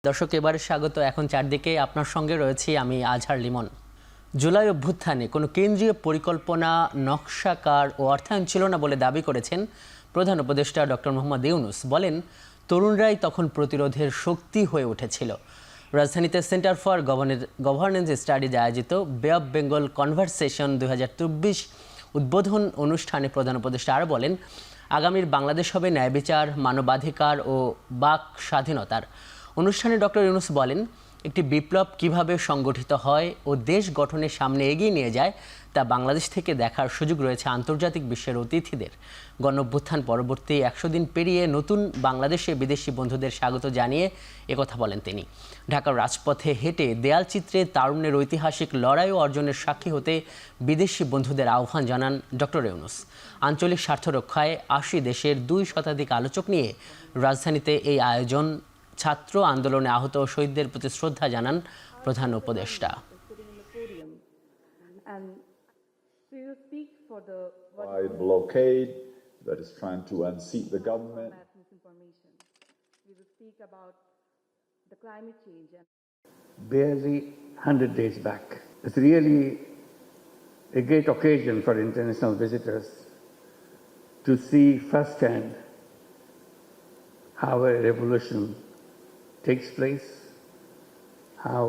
দর্শক এবারে স্বাগত। এখন চারদিকে আপনার সঙ্গে রয়েছি আমি আজহার লিমন। জুলাই অভ্যুত্থানে কোনো কেন্দ্রীয় পরিকল্পনা, নকশাকার ও অর্থায়ন ছিল না বলে দাবি করেছেন প্রধান উপদেষ্টা ডক্টর মোহাম্মদ ইউনূস। বলেন, তরুণরাই তখন প্রতিরোধের শক্তি হয়ে উঠেছিল। রাজধানীতে সেন্টার ফর গভর্নেন্স স্টাডিজ আয়োজিত বে অফ বেঙ্গল কনভারসেশন 2024 উদ্বোধন অনুষ্ঠানে প্রধান উপদেষ্টা আরও বলেন, আগামীর বাংলাদেশ হবে ন্যায় বিচার, মানবাধিকার ও বাক স্বাধীনতার। অনুষ্ঠানে ডক্টর ইউনূস বলেন, একটি বিপ্লব কিভাবে সংগঠিত হয় ও দেশ গঠনের সামনে এগিয়ে নিয়ে যায় তা বাংলাদেশ থেকে দেখার সুযোগ রয়েছে আন্তর্জাতিক বিশ্বের অতিথিদের। গণঅভ্যুত্থান পরবর্তী 100 দিন পেরিয়ে নতুন বাংলাদেশে বিদেশি বন্ধুদের স্বাগত জানিয়ে একথা বলেন তিনি। ঢাকার রাজপথে হেঁটে দেয়ালচিত্রে তারুণ্যের ঐতিহাসিক লড়াই ও অর্জনের সাক্ষী হতে বিদেশি বন্ধুদের আহ্বান জানান ডক্টর ইউনূস। আঞ্চলিক স্বার্থ রক্ষায় 80 দেশের 2 শতাধিক আলোচক নিয়ে রাজধানীতে এই আয়োজন। ছাত্র আন্দোলনে আহত শহীদদের প্রতি শ্রদ্ধা জানান প্রধান উপদেষ্টা। blockade that is trying to unseat the government. We will speak about the climate change. Barely 100 days back. It's really a great occasion for international visitors to see firsthand how a revolution takes place, how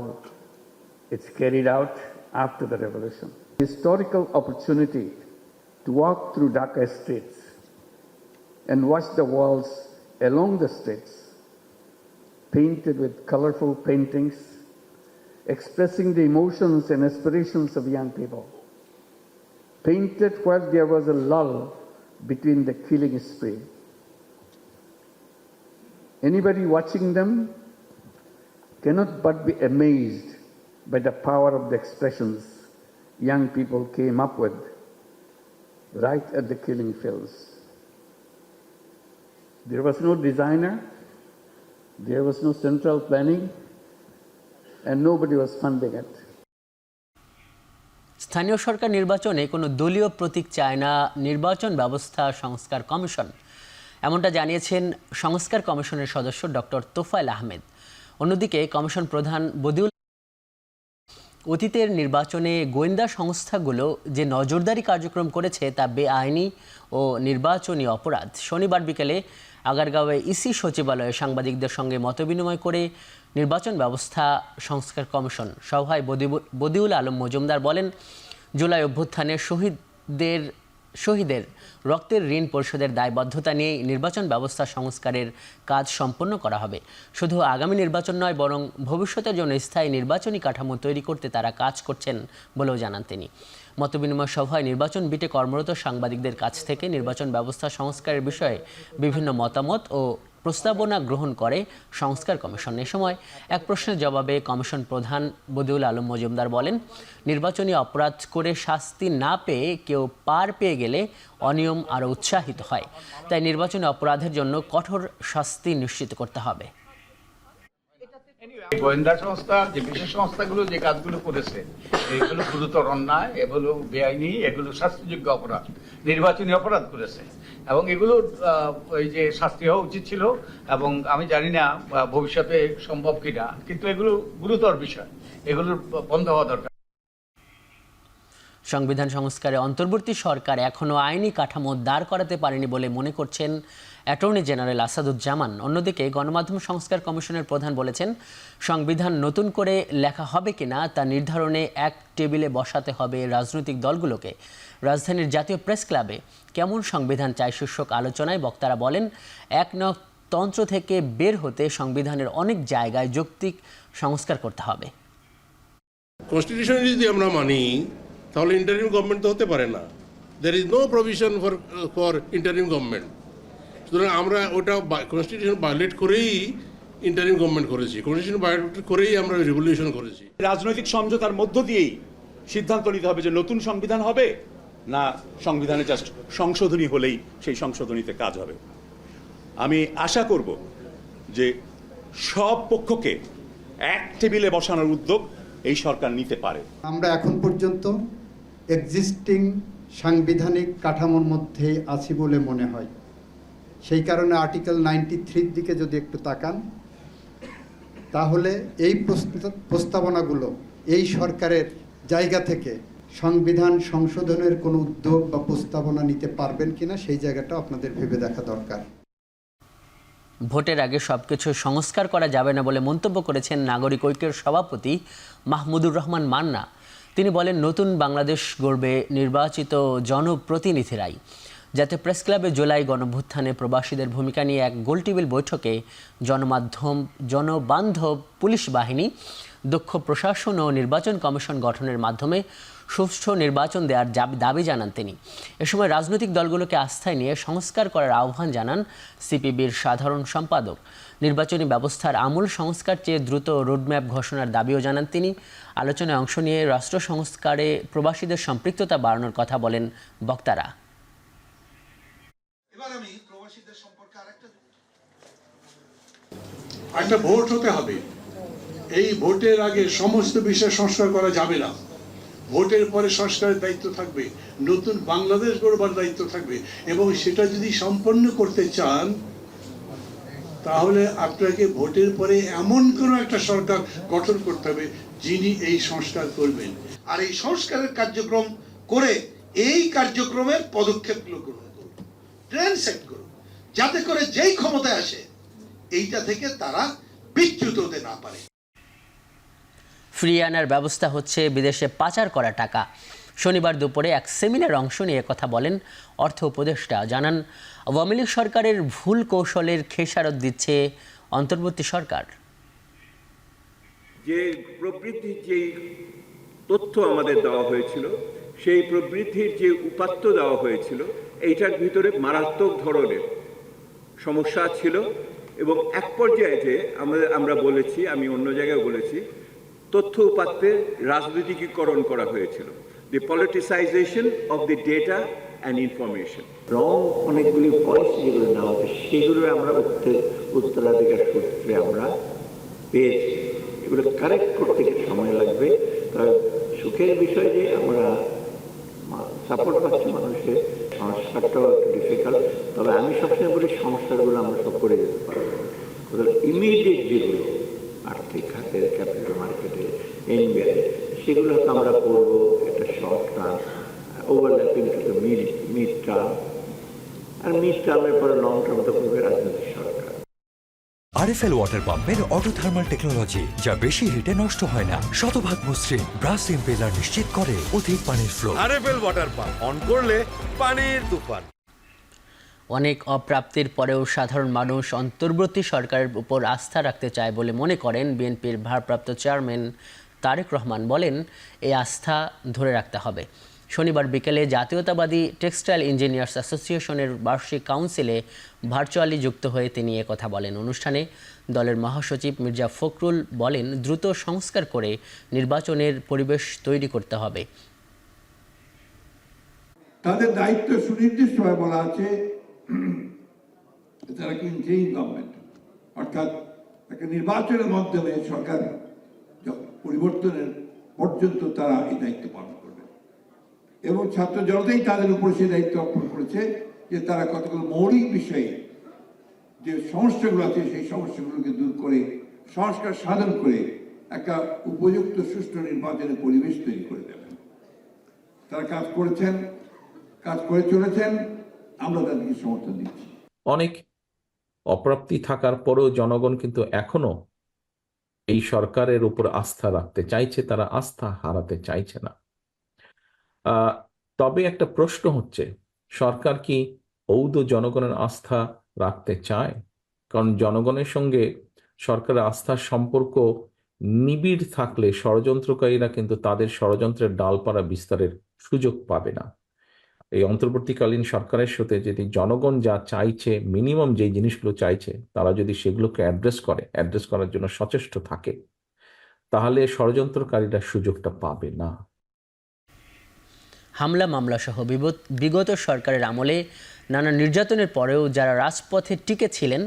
it's carried out after the revolution. Historical opportunity to walk through Dhaka streets and watch the walls along the streets painted with colorful paintings expressing the emotions and aspirations of young people, painted where there was a lull between the killing spree. Anybody watching them cannot but be amazed by the power of the expressions young people came up with right at the killing fields. There was no designer, there was no central planning, and nobody was funding it. স্থানীয় সরকার নির্বাচনে কোনো দলীয় প্রতীক চায় না নির্বাচন ব্যবস্থা সংস্কার commission, এমনটা জানিয়েছেন সংস্কার কমিশনের সদস্য ডক্টর তোফায়েল আহমেদ। অন্যদিকে কমিশন প্রধান বদিউল অতীতের নির্বাচনে গোয়েন্দা সংস্থাগুলো যে নজরদারি কার্যক্রম করেছে তা বেআইনি ও নির্বাচনী অপরাধ। শনিবার বিকেলে আগারগাঁওয়ে ইসি সচিবালয়ে সাংবাদিকদের সঙ্গে মতবিনিময় করে নির্বাচন ব্যবস্থা সংস্কার কমিশন সভায় বদিউল আলম মজুমদার বলেন, জুলাই অভ্যুত্থানে শহীদের রক্তের ঋণ পরিশোধের দায়বদ্ধতা নিয়েই নির্বাচন ব্যবস্থা সংস্কারের কাজ সম্পন্ন করা হবে। শুধু আগামী নির্বাচন নয়, বরং ভবিষ্যতের জন্য স্থায়ী নির্বাচনী কাঠামো তৈরি করতে তারা কাজ করছেন বলেও জানান তিনি। মতবিনিময় সভায় নির্বাচন বিটে কর্মরত সাংবাদিকদের কাছ থেকে নির্বাচন ব্যবস্থা সংস্কারের বিষয়ে বিভিন্ন মতামত ও প্রস্তাবনা গ্রহণ করে সংস্কার কমিশন। এ সময় এক প্রশ্নের জবাবে কমিশন প্রধান বদিউল আলম মজুমদার বলেন, নির্বাচনী অপরাধ করে শাস্তি না পেয়ে কেউ পার পেয়ে গেলে অনিয়ম আরও উৎসাহিত হয়। তাই নির্বাচনী অপরাধের জন্য কঠোর শাস্তি নিশ্চিত করতে হবে। গোয়েন্দা সংস্থা, যে বিশেষ সংস্থাগুলো যে কাজগুলো করেছে, এগুলো গুরুতর অন্যায়, এগুলো বেআইনি, এগুলো শাস্তিযোগ্য অপরাধ, নির্বাচনী অপরাধ করেছে এবং এগুলো ওই যে শাস্তি হওয়া উচিত ছিল এবং আমি জানি না ভবিষ্যতে সম্ভব কিনা, কিন্তু এগুলো গুরুতর বিষয়, এগুলো বন্ধ হওয়া দরকার। সংবিধান সংস্কারে অন্তর্বর্তী সরকার এখনও আইনি কাঠামো দাঁড় করাতে পারেনি বলে মনে করছেন অ্যাটর্নি জেনারেল আসাদুজ্জামান। অন্যদিকে গণমাধ্যম সংস্কার কমিশনের প্রধান বলেছেন, সংবিধান নতুন করে লেখা হবে কিনা তা নির্ধারণে এক টেবিলে বসাতে হবে রাজনৈতিক দলগুলোকে। রাজধানীর জাতীয় প্রেস ক্লাবে কেমন সংবিধান চাই শীর্ষক আলোচনায় বক্তারা বলেন, একনায়কতন্ত্র থেকে বের হতে সংবিধানের অনেক জায়গায় যৌক্তিক সংস্কার করতে হবে। কনস্টিটিউশন যদি আমরা মানি তাহলে ইন্টারিম গভর্নমেন্ট তো হতে পারে না। There is no provision for interim government. সুতরাং আমরা ওটা কনস্টিটিউশন ভায়োলেট করেই ইন্টারিম গভর্নমেন্ট করেছি, কনস্টিটিউশন ভায়োলেট করেই আমরা রেভলিউশন করেছি। রাজনৈতিক সমঝোতার মধ্য দিয়েই সিদ্ধান্ত নিতে হবে যে নতুন সংবিধান হবে না সংবিধানে জাস্ট সংশোধনী হলেই সেই সংশোধনীতে কাজ হবে। আমি আশা করব যে সব পক্ষকে এক টেবিলে বসানোর উদ্যোগ এই সরকার নিতে পারে। আমরা এখন পর্যন্ত এক্সিস্টিং সাংবিধানিক কাঠামোর মধ্যে আছি বলে মনে হয়। সেই কারণে আর্টিকেল 93 দিকে যদি একটু তাকান তাহলে এই প্রস্তাবনাগুলো এই সরকারের জায়গা থেকে সংবিধান সংশোধনের কোনো উদ্যোগ বা প্রস্তাবনা নিতে পারবেন কিনা সেই জায়গাটা আপনাদের ভেবে দেখা দরকার। ভোটের আগে সবকিছু সংস্কার করা যাবে না বলে মন্তব্য করেছেন নাগরিক ঐক্যের সভাপতি মাহমুদুর রহমান মান্না। তিনি বলেন, নতুন বাংলাদেশ গড়বে নির্বাচিত জনপ্রতিনিধিরাই। যাতে প্রেস ক্লাবে জুলাই গণঅভ্যুত্থানে প্রবাসীদের ভূমিকা নিয়ে এক গোলটেবিল বৈঠকে জনবান্ধব পুলিশ বাহিনী, দক্ষ প্রশাসন ও নির্বাচন কমিশন গঠনের মাধ্যমে সুষ্ঠু নির্বাচন দেওয়ার দাবি জানান তিনি। এ সময় রাজনৈতিক দলগুলোকে আস্থায় নিয়ে সংস্কার করার আহ্বান জানান সিপিবির সাধারণ সম্পাদক। নির্বাচনী ব্যবস্থার আমূল সংস্কার চেয়ে দ্রুত রোডম্যাপ ঘোষণার দাবিও জানান তিনি। আলোচনায় অংশ নিয়ে রাষ্ট্র সংস্কারে প্রবাসীদের সম্পৃক্ততা বাড়ানোর কথা বলেন বক্তারা। একটা ভোট হতে হবে, এই ভোটের আগে সমস্ত বিষয় সংস্কার করা যাবে না। ভোটের পরে সংস্কারের দায়িত্ব থাকবে, নতুন বাংলাদেশ গড়বার দায়িত্ব থাকবে, এবং সেটা যদি সম্পন্ন করতে চান তাহলে আপনাকে ভোটের পরে এমন কোনো একটা সরকার গঠন করতে হবে যিনি এই সংস্কার করবেন। আর এই সংস্কারের কার্যক্রম করে এই কার্যক্রমের পদক্ষেপগুলো গ্রহণ করুন, ট্রেন্ড সেট করুন, যাতে করে যেই ক্ষমতায় আসে এইটা থেকে তারা বিচ্যুত হতে না পারে। ফিরিয়ে আনার ব্যবস্থা হচ্ছে বিদেশে পাচার করা টাকা। শনিবার দুপুরে এক সেমিনারে অংশ নিয়ে কথা বলেন অর্থ উপদেষ্টা। জানান, আওয়ামী লীগ সরকারের ভুল কৌশলের খেসারত দিচ্ছে অন্তর্বর্তী সরকার। যে প্রবৃদ্ধির যে তথ্য আমাদের দেওয়া হয়েছিল, সেই প্রবৃদ্ধির যে উপাত্ত দেওয়া হয়েছিল, এইটার ভিতরে মারাত্মক ধরনের সমস্যা ছিল। এবং এক পর্যায়ে যে আমরা বলেছি, আমি অন্য জায়গায় বলেছি, তথ্য উপাত্তের রাজনীতিকীকরণ করা হয়েছিল, the politicisation of the data and information. রং অনেকগুলি পলিসি যেগুলো নেওয়া হচ্ছে সেগুলো আমরা উত্তরাধিকার সূত্রে আমরা পেয়েছি। এগুলো কারেক্ট করতে সময় লাগবে। তবে সুখের বিষয় যে আমরা সাপোর্ট পাচ্ছি মানুষের, সংস্কারটাও একটু ডিফিকাল্ট। তবে আমি সবসময় বলি সংস্কারগুলো আমরা সব করে যেতে পারবো। ইমিডিয়েট যেগুলো আর্থিক খাতে, ক্যাপিটাল মার্কেটে, এনবিআই, সেগুলো আমরা করবো একটা short term, overlapping to mid term, আর মিড টার্মের পরে লং টার্ম তো করবে রাজনৈতিক সরকার। আরএফএল ওয়াটার পাম্পের অটো থার্মাল টেকনোলজি, যা বেশি হিটে নষ্ট হয় না, শতভাগ মসৃণ, ব্রাশ ইম্পেলার নিশ্চিত করে অধিক পানির flow. RFL water pump on করলে পানির তুফান। অনেক অপ্রাপ্তির পরেও সাধারণ মানুষ অন্তর্বর্তী সরকারের উপর আস্থা রাখতে চায় বলে মনে করেন বিএনপির ভারপ্রাপ্ত চেয়ারম্যান তারেক রহমান। বলেন, এই আস্থা ধরে রাখতে হবে। শনিবার বিকেলে জাতীয়তাবাদী টেক্সটাইল ইঞ্জিনিয়ার্স অ্যাসোসিয়েশনের বার্ষিক কাউন্সিলে ভার্চুয়ালি যুক্ত হয়ে তিনি কথা বলেন। অনুষ্ঠানে দলের মহাসচিব মির্জা ফখরুল বলেন, দ্রুত সংস্কার করে নির্বাচনের পরিবেশ তৈরি করতে হবে। তাদের দায়িত্ব সুনির্দিষ্টভাবে বলা আছে, তারা ইন্টারিম গভর্নমেন্ট, অর্থাৎ একটা নির্বাচনের মাধ্যমে সরকার পরিবর্তনের পর্যন্ত তারা এই দায়িত্ব পালন করবে। এবং ছাত্র জনতাই তাদের উপর সেই দায়িত্ব অর্পণ করেছে যে তারা কতগুলো মৌলিক বিষয়ে যে সমস্যাগুলো আছে সেই সমস্যাগুলোকে দূর করে সংস্কার সাধন করে একটা উপযুক্ত সুষ্ঠু নির্বাচনের পরিবেশ তৈরি করে দেবেন। তারা কাজ করেছেন, কাজ করে চলেছেন, আমরা তাদেরকে সমর্থন দিচ্ছি। অনেক অপ্রাপ্তি থাকার পরেও জনগণ কিন্তু এখনো এই সরকারের উপর আস্থা রাখতে চাইছে, তারা আস্থা হারাতে চাইছে না। তবে একটা প্রশ্ন হচ্ছে, সরকার কি ঔদ্ধ জনগণের আস্থা রাখতে চায়? কারণ জনগণের সঙ্গে সরকারের আস্থার সম্পর্ক নিবিড় থাকলে ষড়যন্ত্রকারীরা কিন্তু তাদের ষড়যন্ত্রের ডালপালা বিস্তারের সুযোগ পাবে না। এই অন্তর্বর্তীকালীন সরকারের সাথে যদি জনগণ যা চাইছে, মিনিমাম যে জিনিসগুলো চাইছে, তারা যদি সেগুলোকে অ্যাড্রেস করার জন্য সচেষ্ট থাকে, তাহলে ষড়যন্ত্রকারীরা সুযোগটা পাবে না। হামলা মামলা সহ বিগত সরকারের আমলে নানা নির্যাতনের পরেও যারা রাজপথে টিকে ছিলেন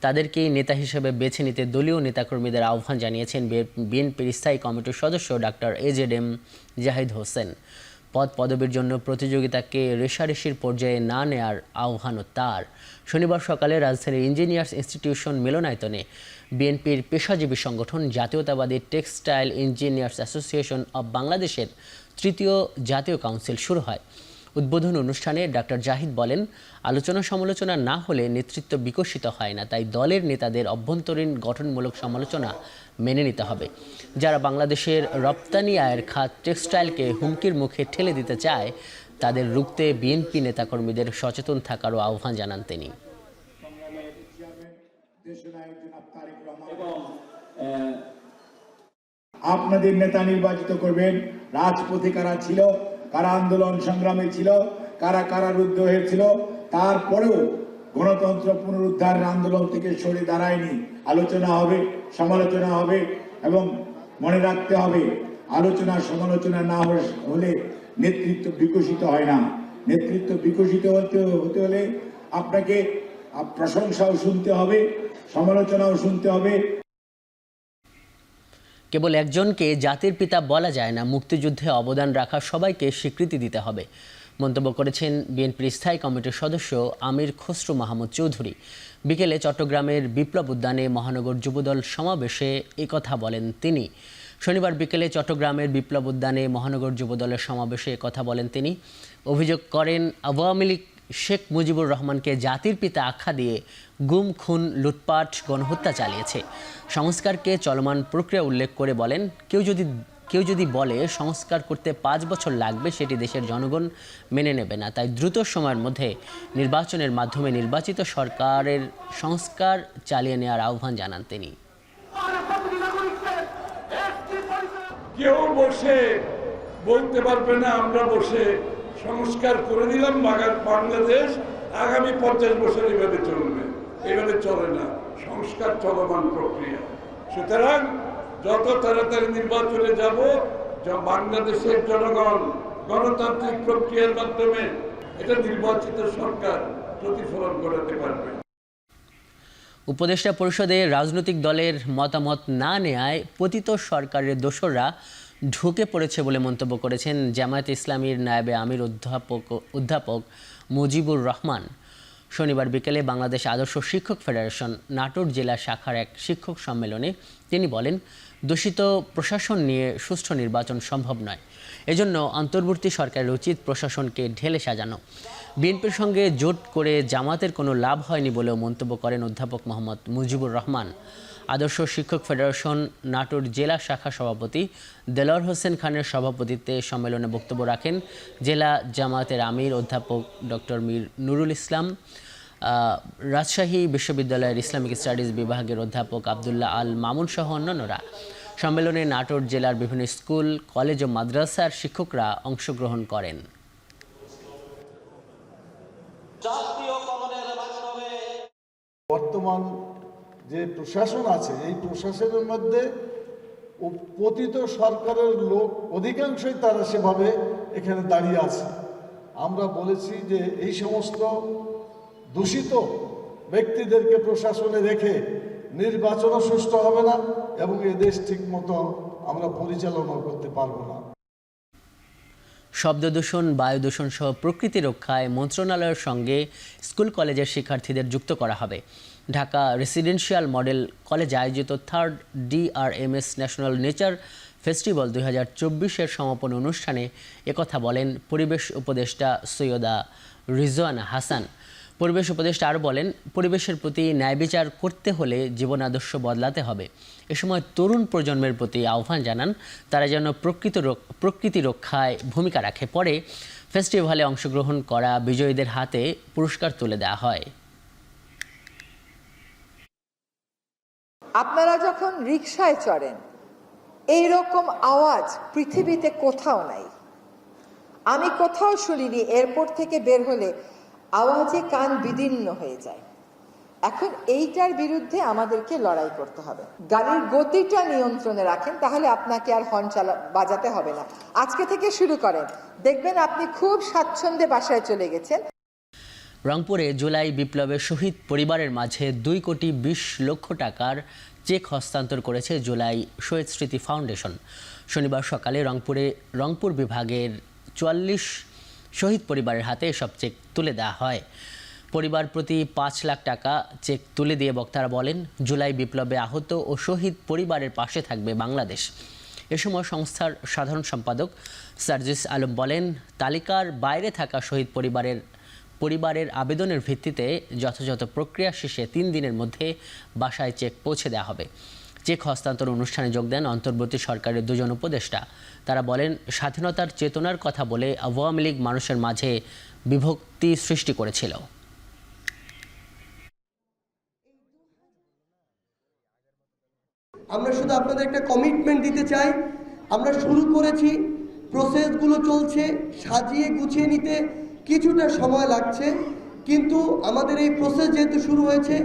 তাদেরকে নেতা হিসেবে বেছে নিতে দলীয় নেতাকর্মীদের আহ্বান জানিয়েছেন বিএনপির স্থায়ী কমিটির সদস্য ডাক্তার AZM জাহিদ হোসেন। পদ পদবীর জন্য প্রতিযোগিতাকে রেষারেষির পর্যায়ে না নেয়ার আহ্বানও তার। শনিবার সকালে রাজধানীর ইঞ্জিনিয়ার্স ইনস্টিটিউশন মিলনায়তনে বিএনপির পেশাজীবী সংগঠন জাতীয়তাবাদী টেক্সটাইল ইঞ্জিনিয়ার্স অ্যাসোসিয়েশন অব বাংলাদেশের তৃতীয় জাতীয় কাউন্সিল শুরু হয়। উদ্বোধন অনুষ্ঠানে ডাক্তার জাহিদ বলেন, আলোচনা সমালোচনা না হলে নেতৃত্ব বিকশিত হয় না, তাই দলের নেতাদের অভ্যন্তরীণ গঠনমূলক সমালোচনা মেনে নিতে হবে। যারা বাংলাদেশের রপ্তানি আয়ের খাত টেক্সটাইলকে হুমকির মুখে ঠেলে দিতে চায়, তাদের রুখতে বিএনপি নেতাকর্মীদের সচেতন থাকারও আহ্বান জানান তিনি। আপনাদের নেতা নির্বাচিত করবেন। রাজপথে কারা ছিল, কারা আন্দোলন সংগ্রামে ছিল, কারা কারারুদ্ধ হয়েছিল, তারপরেও গণতন্ত্র পুনরুদ্ধারের আন্দোলন থেকে সরে দাঁড়ায়নি। আলোচনা হবে, সমালোচনা হবে, এবং মনে রাখতে হবে আলোচনা সমালোচনা না হলে নেতৃত্ব বিকশিত হয় না। নেতৃত্ব বিকশিত হতে হলে আপনাকে প্রশংসাও শুনতে হবে, সমালোচনাও শুনতে হবে। কেবল একজনকে জাতির পিতা বলা যায় না, মুক্তিযুদ্ধে অবদান রাখা সবাইকে স্বীকৃতি দিতে হবে মন্তব্য করেছেন বিএনপির স্থায়ী কমিটির সদস্য আমির খসরু মাহমুদ চৌধুরী। বিকেলে চট্টগ্রামের বিপ্লব উদ্যানে মহানগর যুবদল সমাবেশে একথা বলেন তিনি। শনিবার বিকেলে চট্টগ্রামের বিপ্লব উদ্যানে মহানগর যুবদলের সমাবেশে একথা বলেন তিনি। অভিযোগ করেন, আওয়ামী লীগ শেখ মুজিবুর রহমানকে জাতির পিতা আখ্যা দিয়ে গুম, খুন, লুটপাট, গণহত্যা চালিয়েছে। সংস্কারকে চলমান প্রক্রিয়া উল্লেখ করে বলেন, কেউ যদি বলে সংস্কার করতে 5 বছর লাগবে, সেটি দেশের জনগণ মেনে নেবে না। তাই দ্রুত সময়ের মধ্যে নির্বাচনের মাধ্যমে নির্বাচিত সরকারের সংস্কার চালিয়ে নেওয়ার আহ্বান জানান তিনি। কেউ বসে বলতে পারবে না আমরা বসে সংস্কার করে দিলাম, বাংলাদেশ আগামী 50 বছর এইভাবে চলবে। এইভাবে চলে না, সংস্কার চলমান প্রক্রিয়া। সুতরাং যত তাড়াতাড়ি নির্বাচনে যাব, বাংলাদেশের জনগণ গণতান্ত্রিক প্রক্রিয়ার মাধ্যমে এটা নির্বাচিত সরকার প্রতিফলন ঘটাতে পারবে। উপদেষ্টা পরিষদে রাজনৈতিক দলের মতামত না নেয়ায় পতিত সরকারের দোসররা ঢুকে পড়েছে বলে মন্তব্য করেছেন জামায়াতে ইসলামীর নায়েবে আমির অধ্যাপক মুজিবুর রহমান। শনিবার বিকেলে বাংলাদেশ আদর্শ শিক্ষক ফেডারেশন নাটোর জেলা শাখার এক শিক্ষক সম্মেলনে তিনি বলেন, দূষিত প্রশাসন নিয়ে সুষ্ঠু নির্বাচন সম্ভব নয়। এজন্য অন্তর্বর্তী সরকারের উচিত প্রশাসনকে ঢেলে সাজানো। বিএনপির সঙ্গে জোট করে জামাতের কোনো লাভ হয়নি বলেও মন্তব্য করেন অধ্যাপক মোহাম্মদ মুজিবুর রহমান। আদর্শ শিক্ষক ফেডারেশন নাটোর জেলা শাখা সভাপতি দেলোয়ার হোসেন খানের সভাপতিত্বে সম্মেলনে বক্তব্য রাখেন জেলা জামায়াতের আমির অধ্যাপক ডক্টর মীর নুরুল ইসলাম, রাজশাহী বিশ্ববিদ্যালয়ের ইসলামিক স্টাডিজ বিভাগের অধ্যাপক আবদুল্লাহ আল মামুন সহ অন্যান্যরা। সম্মেলনে নাটোর জেলার বিভিন্ন স্কুল, কলেজ ও মাদ্রাসার শিক্ষকরা অংশগ্রহণ করেন। বর্তমান যে প্রশাসন আছে, এই প্রশাসনের মধ্যে পতিত সরকারের লোক অধিকাংশই তারা সেভাবে এখানে দাঁড়িয়ে আছে। আমরা বলেছি যে এই সমস্ত দূষিত ব্যক্তিদেরকে প্রশাসনে রেখে নির্বাচনও সুষ্ঠু হবে না এবং এ দেশ ঠিক মতো আমরা পরিচালনা করতে পারবো না। শব্দ দূষণ, বায়ু দূষণ সহ প্রকৃতি রক্ষায় মন্ত্রণালয়ের সঙ্গে স্কুল কলেজের শিক্ষার্থীদের যুক্ত করা হবে। ঢাকা রেসিডেন্সিয়াল মডেল কলেজ আয়োজিত 3rd DRMS national nature festival 2024-এর সমাপন অনুষ্ঠানে একথা বলেন পরিবেশ উপদেষ্টা সৈয়দা রিজওয়ানা হাসান। পরিবেশ উপদেষ্টা আরও বলেন, পরিবেশের প্রতি ন্যায় বিচার করতে হলে জীবন আদর্শ বদলাতে হবে। এ সময় তরুণ প্রজন্মের প্রতি আহ্বান জানান তারা যেন প্রকৃতি রক্ষায় ভূমিকা রাখে। পরে ফেস্টিভ্যালে অংশগ্রহণ করা বিজয়ীদের হাতে পুরস্কার তুলে দেওয়া হয়। আপনারা যখন রিকশায় চড়েন, এই রকম আওয়াজ পৃথিবীতে কোথাও নাই। আমি কোথাও শুনিনি এয়ারপোর্ট থেকে বের হলে আওয়াজে কান বিদীর্ণ হয়ে যায়। এখন এইটার বিরুদ্ধে আমাদেরকে লড়াই করতে হবে। গাড়ির গতিটা নিয়ন্ত্রণে রাখেন, তাহলে আপনাকে আর হর্ন বাজাতে হবে না। আজকে থেকে শুরু করেন, দেখবেন আপনি খুব স্বাচ্ছন্দ্যে বাসায় চলে গেছেন। রংপুরে জুলাই বিপ্লবের শহীদ পরিবারের মাঝে 2,20 লক্ষ টাকার চেক হস্তান্তর করেছে জুলাই শহীদ স্মৃতি ফাউন্ডেশন। শনিবার সকালে রংপুর বিভাগের 44 শহীদ পরিবারের হাতে এসব চেক তুলে দেওয়া হয়। পরিবার প্রতি 5 লাখ টাকা চেক তুলে দিয়ে বক্তারা বলেন, জুলাই বিপ্লবে আহত ও শহীদ পরিবারের পাশে থাকবে বাংলাদেশ। এ সময় সংস্থার সাধারণ সম্পাদক সার্জিস আলম বলেন, তালিকার বাইরে থাকা শহীদ পরিবারের আবেদনের ভিত্তিতে যথাযথ প্রক্রিয়া শেষে 3 দিনের মধ্যে বাসায় চেক পৌঁছে দেওয়া হবে। চেক হস্তান্তর অনুষ্ঠানে যোগ দেন অন্তর্বর্তী সরকারের 2 জন উপদেষ্টা। তারা বলেন, স্বাধীনতার চেতনার কথা বলে আওয়ামী লীগ মানুষের মাঝে বিভক্তি সৃষ্টি করেছিল। আমরা শুধু আপনাদের একটা কমিটমেন্ট দিতে চাই, আমরা শুরু করেছি, প্রসেসগুলো চলছে, সাজিয়ে গুছিয়ে নিতে কিছুটা সময় লাগছে, কিন্তু আমাদের এই প্রসেস যেহেতু শুরু হয়েছে,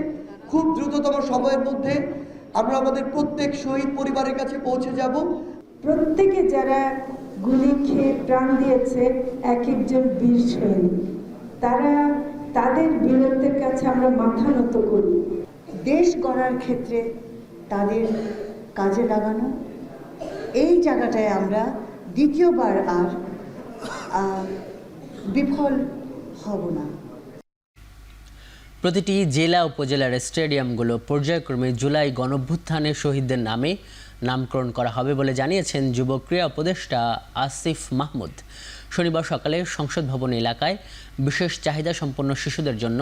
খুব দ্রুততম সময়ের মধ্যে আমরা আমাদের প্রত্যেক শহীদ পরিবারের কাছে পৌঁছে যাব। প্রত্যেকে যারা গুলি খেয়ে প্রাণ দিয়েছে, এক একজন বীর সৈনিক, তাদের বীরত্বের কাছে আমরা মাথা নত করি। দেশ গড়ার ক্ষেত্রে তাদের কাজে লাগানো, এই জায়গাটায় আমরা দ্বিতীয়বার আর বিফল হব না। প্রতিটি জেলা উপজেলার স্টেডিয়ামগুলো পর্যায়ক্রমে জুলাই গণঅভ্যুত্থানের শহীদদের নামে নামকরণ করা হবে বলে জানিয়েছেন যুব ক্রীড়া উপদেষ্টা আসিফ মাহমুদ। শনিবার সকালে সংসদ ভবন এলাকায় বিশেষ চাহিদা সম্পন্ন শিশুদের জন্য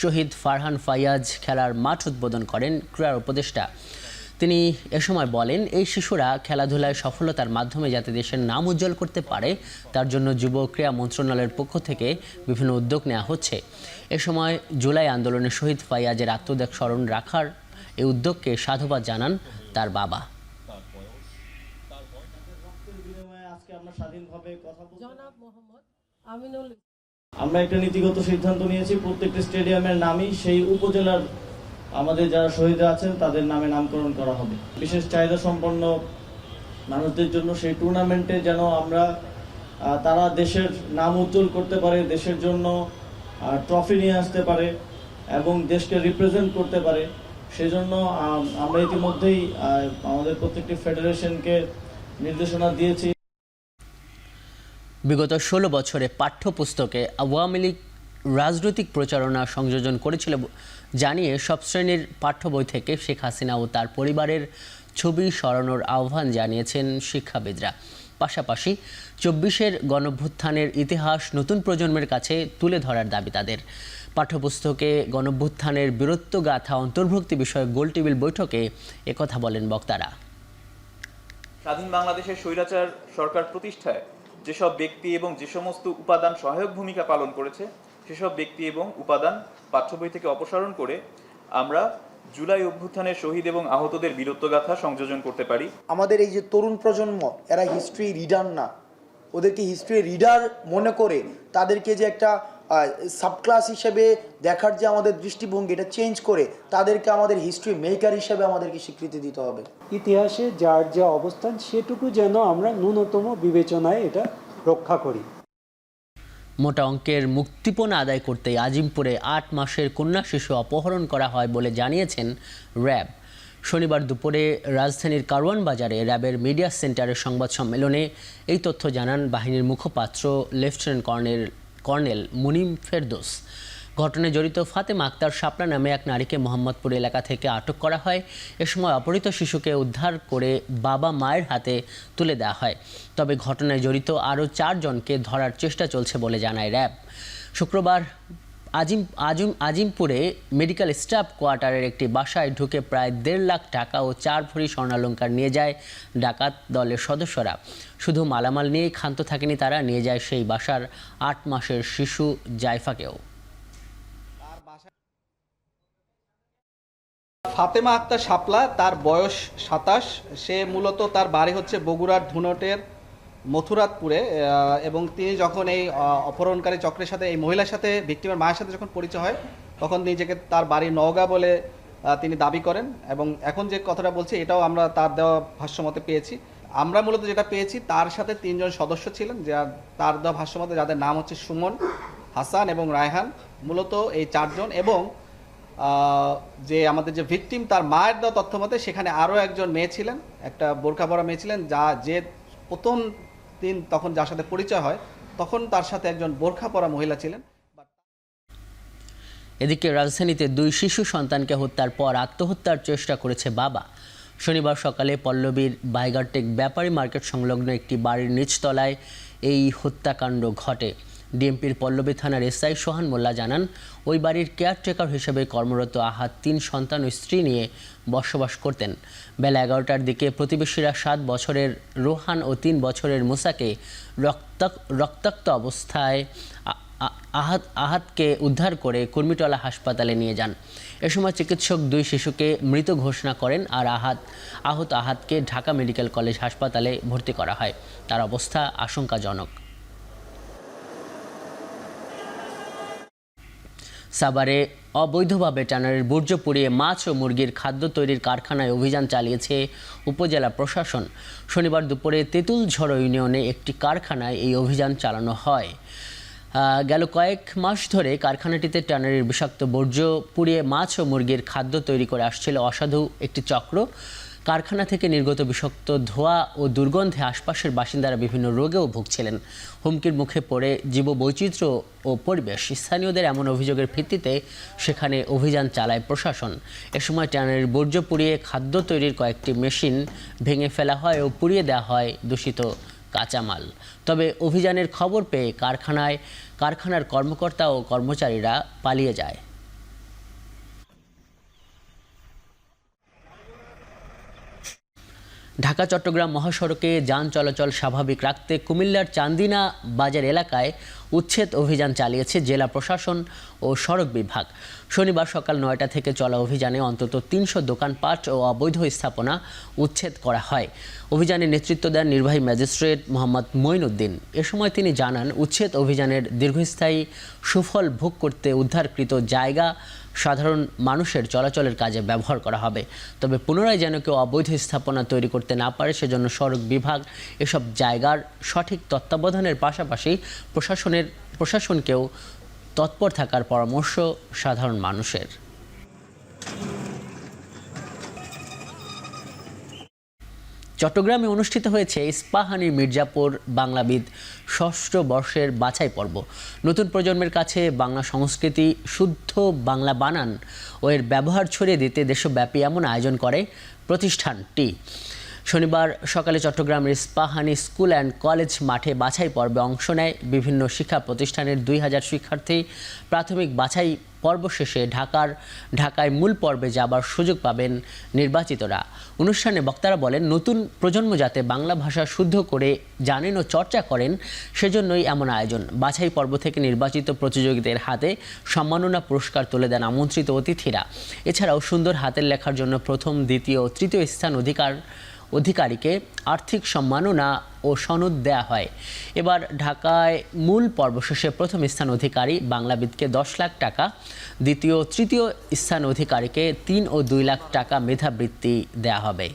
শহীদ ফারহান ফায়াজ খেলার মাঠ উদ্বোধন করেন ক্রীড়া উপদেষ্টা। তিনি এ সময় বলেন, এই শিশুরা খেলাধুলায় সফলতার মাধ্যমে যাতে দেশের নাম উজ্জ্বল করতে পারে, তার জন্য যুব ক্রীড়া মন্ত্রণালয়ের পক্ষ থেকে বিভিন্ন উদ্যোগ নেওয়া হচ্ছে। এ সময় জুলাই আন্দোলনে শহীদ ফায়াজের আত্মত্যাগ স্মরণ রাখার এই উদ্যোগকে সাধুবাদ জানান তার বাবা। আমরা একটা নীতিগত সিদ্ধান্ত নিয়েছি, প্রত্যেকটা স্টেডিয়ামের নামই সেই উপজেলার আমাদের যারা শহীদরা আছেন তাদের নামে নামকরণ করা হবে। বিশেষ চাহিদা সম্পন্ন মানুষদের জন্য সেই টুর্নামেন্টে যেন আমরা তারা দেশের নাম উজ্জ্বল করতে পারে, দেশের জন্য ট্রফি নিয়ে আসতে পারে এবং দেশকে রিপ্রেজেন্ট করতে পারে, সেজন্য আমরা ইতিমধ্যেই আমাদের প্রত্যেকটি ফেডারেশনকে নির্দেশনা দিয়েছি। বিগত 16 বছরে পাঠ্যপুস্তকে আওয়ামী লীগ রাজনৈতিক প্রচারণা সংযোজন করেছিল জানিয়ে সব শ্রেণীর পাঠ্য বই থেকে শেখ হাসিনা ও তার পরিবারের ছবি সরানোর আহ্বান জানিয়েছেন শিক্ষাবিদরা। পাশাপাশি 24-এর গণঅভ্যুত্থানের ইতিহাস নতুন প্রজন্মের কাছে তুলে ধরার দাবি তাদের। পাঠ্যপুস্তকে গণঅভ্যুত্থানের বীরত্বগাথা অন্তর্ভুক্তি বিষয়ক গোলটেবিল বৈঠকে একথা বলেন বক্তারা। স্বাধীন বাংলাদেশের স্বৈরাচার সরকার প্রতিষ্ঠায় যেসব ব্যক্তি এবং যে সমস্ত উপাদান সহায়ক ভূমিকা পালন করেছে, সেসব ব্যক্তি এবং উপাদান পাঠ্য বই থেকে অপসারণ করে আমরা জুলাই অভ্যুত্থানের শহীদ এবং আহতদের বীরত্বগাথা সংযোজন করতে পারি। আমাদের এই যে তরুণ প্রজন্ম, এরা হিস্ট্রি রিডার না, ওদেরকে হিস্ট্রি রিডার মনে করে তাদেরকে যে একটা সাবক্লাস হিসেবে দেখার যে আমাদের দৃষ্টিভঙ্গি, এটা চেঞ্জ করে তাদেরকে আমাদের হিস্ট্রি মেকার হিসেবে আমাদেরকে স্বীকৃতি দিতে হবে। ইতিহাসে যার যে অবস্থান সেটুকু যেন আমরা ন্যূনতম বিবেচনায় এটা রক্ষা করি। মোটা অঙ্কের মুক্তিপণ আদায় করতে আজিমপুরে 8 মাসের কন্যা শিশু অপহরণ করা হয় বলে জানিয়েছেন র্যাব। শনিবার দুপুরে রাজধানীর কারওয়ান বাজারে র্যাবের মিডিয়া সেন্টারের সংবাদ সম্মেলনে এই তথ্য জানান বাহিনীর মুখপাত্র লেফটেন্যান্ট কর্নেল মুনিম ফেরদৌস। ঘটনায় জড়িত ফাতেমা আক্তার শাপলা নামে এক নারীকে মোহাম্মদপুর এলাকা থেকে আটক করা হয়। এ সময় অপহৃত শিশুকে উদ্ধার করে বাবা মায়ের হাতে তুলে দেওয়া হয়। তবে ঘটনায় জড়িত আরও 4 জনকে ধরার চেষ্টা চলছে বলে জানায় র্যাব। শুক্রবার আজিমপুরে মেডিকেল স্টাফ কোয়ার্টারের একটি বাসায় ঢুকে প্রায় 1.5 লাখ টাকা ও 4 ভরি স্বর্ণালংকার নিয়ে যায় ডাকাত দলের সদস্যরা। শুধু মালামাল নিয়েই ক্ষান্ত থাকেনি তারা, নিয়ে যায় সেই বাসার 8 মাসের শিশু জাইফাকেও। ফাতেমা আক্তার শাপলা, তার বয়স 27। সে মূলত তার বাড়ি হচ্ছে বগুড়ার ধুনটের মথুরাতপুরে এবং তিনি যখন এই অপহরণকারী চক্রের সাথে, এই মহিলার সাথে, ভিক্টিমের মায়ের সাথে যখন পরিচয় হয়, তখন নিজেকে তার বাড়ি নওগাঁ বলে তিনি দাবি করেন এবং এখন যে কথাটা বলছি এটাও আমরা তার দেওয়া ভাষ্যমতে পেয়েছি। আমরা মূলত যেটা পেয়েছি, তার সাথে 3 জন সদস্য ছিলেন, যা তার দেওয়া ভাষ্যমতে, যাদের নাম হচ্ছে সুমন, হাসান এবং রায়হান। মূলত এই 4 জন এবং যে আমাদের যে ভিকটিম, তার মায়ের দেওয়া তথ্য মতে সেখানে আরও একজন মেয়ে ছিলেন, একটা বোরকা পরা মেয়ে ছিলেন, যে প্রথম তখন যার সাথে পরিচয় হয় তখন তার সাথে একজন বোরখা পরা মহিলা ছিলেন। এদিকে রাজধানীতে 2 শিশু সন্তানকে হত্যার পর আত্মহত্যার চেষ্টা করেছে বাবা। শনিবার সকালে পল্লবীর বাইগারটেক ব্যাপারী মার্কেট সংলগ্ন একটি বাড়ির নিচতলায় এই হত্যাকাণ্ড ঘটে। ডিএমপির পল্লবী থানার এসআই সোহান মোল্লা জানান, ওই বাড়ির কেয়ারটেকার হিসেবে কর্মরত আহাত 3 সন্তান ও স্ত্রী নিয়ে বসবাস করতেন। বেলা 11টার দিকে প্রতিবেশীরা 7 বছরের রোহান ও 3 বছরের মুসাকে রক্তাক্ত অবস্থায় আহাতকে উদ্ধার করে কুর্মিটলা হাসপাতালে নিয়ে যান। এ সময় চিকিৎসক 2 শিশুকে মৃত ঘোষণা করেন আর আহত আহাতকে ঢাকা মেডিকেল কলেজ হাসপাতালে ভর্তি করা হয়। তার অবস্থা আশঙ্কাজনক। সাভারে অবৈধভাবে ট্যানারির বর্জ্য পুড়িয়ে মাছ ও মুরগির খাদ্য তৈরির কারখানায় অভিযান চালিয়েছে উপজেলা প্রশাসন। শনিবার দুপুরে তেঁতুলঝড় ইউনিয়নে একটি কারখানায় এই অভিযান চালানো হয়। গেল কয়েক মাস ধরে কারখানাটিতে ট্যানারির বিষাক্ত বর্জ্য পুড়িয়ে মাছ ও মুরগির খাদ্য তৈরি করে আসছিল অসাধু একটি চক্র। কারখানা থেকে নির্গত বিষাক্ত ধোঁয়া ও দুর্গন্ধে আশপাশের বাসিন্দারা বিভিন্ন রোগেও ভুগছিলেন। হুমকির মুখে পড়ে জীববৈচিত্র্য ও পরিবেশ। স্থানীয়দের এমন অভিযোগের ভিত্তিতে সেখানে অভিযান চালায় প্রশাসন। এ সময় ট্যানারির বর্জ্য পুড়িয়ে খাদ্য তৈরির কয়েকটি মেশিন ভেঙে ফেলা হয় ও পুড়িয়ে দেওয়া হয় দূষিত কাঁচামাল। তবে অভিযানের খবর পেয়ে কারখানার কর্মকর্তা ও কর্মচারীরা পালিয়ে যায়। ঢাকা চট্টগ্রাম মহাসড়কে যান চলাচল স্বাভাবিক রাখতে কুমিল্লার চান্দিনা বাজার এলাকায় উচ্ছেদ অভিযান চালিয়েছে জেলা প্রশাসন ও সড়ক বিভাগ। শনিবার সকাল 9টা থেকে চলা অভিযানে অন্তত 300 দোকানপাট ও অবৈধ স্থাপনা উচ্ছেদ করা হয়। অভিযানে নেতৃত্ব দেন নির্বাহী ম্যাজিস্ট্রেট মোহাম্মদ মঈনুদ্দিন। এ সময় তিনি জানান, উচ্ছেদ অভিযানের দীর্ঘস্থায়ী সুফল ভোগ করতে উদ্ধারকৃত জায়গা সাধারণ মানুষের চলাচলের কাজে ব্যবহার করা হবে। তবে পুনরায় যেন কেউ অবৈধ স্থাপনা তৈরি করতে না পারে সেজন্য সড়ক বিভাগ এসব জায়গার সঠিক তত্ত্বাবধানের পাশাপাশি প্রশাসনকেও তৎপর থাকার পরামর্শ সাধারণ মানুষের। চট্টগ্রামে অনুষ্ঠিত হয়েছে ইস্পাহানী মির্জাপুর বাংলাবিদ 6ষ্ঠ বর্ষের বাছাই পর্ব। নতুন প্রজন্মের কাছে বাংলা সংস্কৃতি, শুদ্ধ বাংলা বানান ও এর ব্যবহার ছড়িয়ে দিতে দেশব্যাপী এমন আয়োজন করে প্রতিষ্ঠানটি। শনিবার সকালে চট্টগ্রামের ইস্পাহানী স্কুল অ্যান্ড কলেজ মাঠে বাছাই পর্বে অংশ নেয় বিভিন্ন শিক্ষা প্রতিষ্ঠানের 2000 শিক্ষার্থী। প্রাথমিক বাছাই পর্ব শেষে ঢাকায় মূল পর্বে যাবার সুযোগ পাবেন নির্বাচিতরা। অনুষ্ঠানে বক্তারা বলেন, নতুন প্রজন্ম যাতে বাংলা ভাষা শুদ্ধ করে জানেন ও চর্চা করেন সেজন্যই এমন আয়োজন। বাছাই পর্ব থেকে নির্বাচিত প্রতিযোগীদের হাতে সম্মাননা পুরস্কার তুলে দেন আমন্ত্রিত অতিথিরা। এছাড়াও সুন্দর হাতের লেখার জন্য প্রথম, দ্বিতীয় ও তৃতীয় স্থান অধিকারীকে আর্থিক সম্মাননা ও সনদ দেয়া হয়। এবার ঢাকায় মূল পর্ব শেষে প্রথম স্থান অধিকারী বাংলাবিদকে 10 লাখ টাকা, দ্বিতীয় ও তৃতীয় স্থান অধিকারীকে 3 ও 2 লাখ টাকা মেধাবৃত্তি দেয়া হবে।